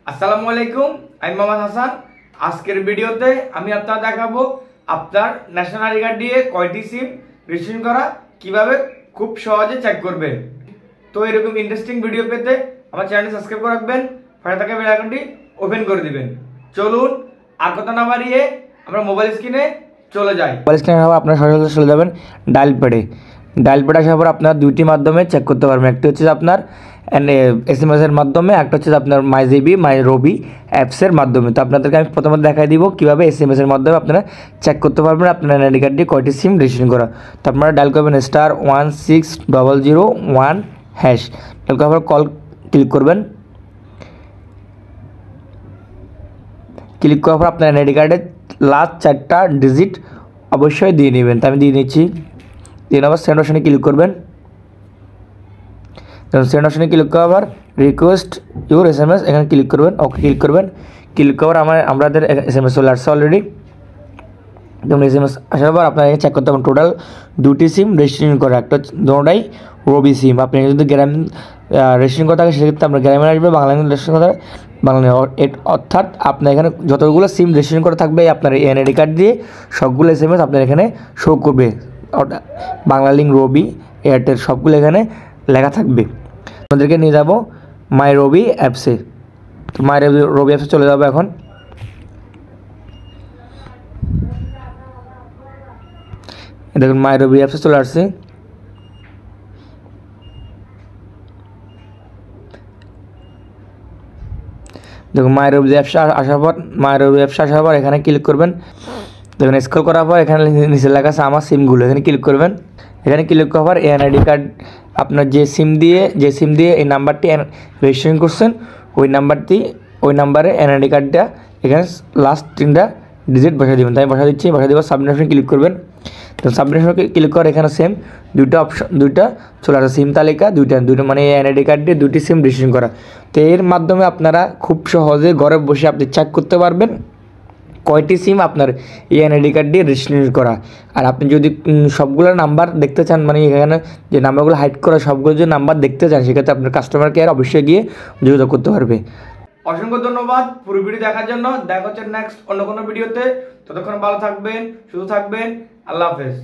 আসসালামু আলাইকুম, আমি মোহাম্মদ হাসান। আজকের ভিডিওতে আমি আপনাদের দেখাবো আপনার ন্যাশনাল আইডি কার্ড দিয়ে কয়টি সিম রেজিস্ট্রেশন করা কিভাবে খুব সহজে চেক করবেন। তো এরকম ইন্টারেস্টিং ভিডিও পেতে আমার চ্যানেলটি সাবস্ক্রাইব করে রাখবেন, পাশে থাকা বেল আইকনটি ওপেন করে দিবেন। চলুন আর কথা না বাড়িয়ে আমরা মোবাইল স্ক্রিনে চলে যাই। মোবাইল স্ক্রিনে আপনারা সরাসরি চলে যাবেন ডায়াল প্যাডে। ডায়াল প্যাড আসার পর আপনার দুইটি মাধ্যমে চেক করতে পারবেন। একটা হচ্ছে আপনার SMS এর মাধ্যমে, একটা হচ্ছে আপনার মাইজিবি মাইরবি অ্যাপসের মাধ্যমে। তো আপনাদেরকে আমি প্রথমত দেখাই দিব কীভাবে SMS এর মাধ্যমে আপনারা চেক করতে পারবেন আপনার আইডি কার্ড দিয়ে কয়টি সিম রেজিস্ট্রেশন করা। তো আপনারা ডায়াল করবেন *16001#। ডায়াল করার পর কল ক্লিক করবেন। ক্লিক করার পর আপনার আইডি কার্ডের লাস্ট 4টা ডিজিট অবশ্যই দিয়ে নেবেন। তো আমি দিয়ে নিচ্ছি। দিয়ে নেওয়ার সেন্ড অপশনে ক্লিক করবেন। সেন্ড অপশনে ক্লিক করার পর রিকোয়েস্ট ইউর SMS এখানে ক্লিক করবেন। ওকে ক্লিক করবেন। ক্লিক করার আমাদের SMS চলে আসছে অলরেডি। যেমন SMS আসার পর আপনার চেক করতে পারবেন টোটাল দুটি সিম রেজিস্ট্রেশন করা, একটা দুটোটাই রবি সিম। আপনি যদি গ্রামীণ রেজিস্ট্রেশন করা থাকে সেক্ষেত্রে আপনার গ্রামীণ আসবে, বাংলা রেজিস্ট্রেশন করা বাংলা। অর্থাৎ আপনার এখানে যতগুলো সিম রেজিস্ট্রেশন করা থাকবে আপনার এই এনআইডি কার্ড দিয়ে সবগুলো SMS আপনার এখানে শো করবে। বাংলা লিঙ্ক, রবি, এয়ারটেল সবগুলো এখানে লেখা থাকবে। আমাদেরকে নিয়ে যাব মাই রবি অ্যাপসে। তো মাই রবি অ্যাপসে চলে যাবো। এখন দেখুন মাই রবি অ্যাপসে চলে আসছে। দেখুন মাই রবি অ্যাপসে আসার পর এখানে ক্লিক করবেন। দেখুন স্ক্রল করার পর এখানে নিচে লেখা আছে আমার সিমগুলো, এখানে ক্লিক করবেন। এখানে ক্লিক করার পর এনআইডি কার্ড আপনার যে সিম দিয়ে এই নাম্বারটি রেজিস্ট্রেশন করছেন ওই নাম্বারে এনআইডি কার্ডটা এখানে লাস্ট 3টা ডিজিট বসিয়ে দেবেন। তাই বসা দিচ্ছি। বসা দেওয়ার সাবমিট অপশনে ক্লিক করবেন। তো সাবমিট অপশনে ক্লিক করে এখানে সেম দুইটা চলে আসে সিম তালিকা, দুইটা মানে এনআইডি কার্ড দিয়ে দুটি সিম রেজিস্ট্রেশন করা। তো এর মাধ্যমে আপনারা খুব সহজে ঘরে বসে আপনি চেক করতে পারবেন কয়টি সিম আপনার এই এনআইডি কার্ড দিয়ে রেজিস্ট্রেশন করা। আর আপনি যদি সবগুলো নাম্বার দেখতে চান, মানে এখানে যে নাম্বারগুলো হাইড করা সবগুলো যদি নাম্বার দেখতে চান, সেক্ষেত্রে আপনার কাস্টমার কেয়ার অবশ্যই গিয়ে যোগাযোগ করতে পারবে। অসংখ্য ধন্যবাদ পুরো ভিডিও দেখার জন্য। দেখা হচ্ছে নেক্সট অন্য কোনো ভিডিওতে। ততক্ষণ ভালো থাকবেন, সুস্থ থাকবেন। আল্লাহ হাফেজ।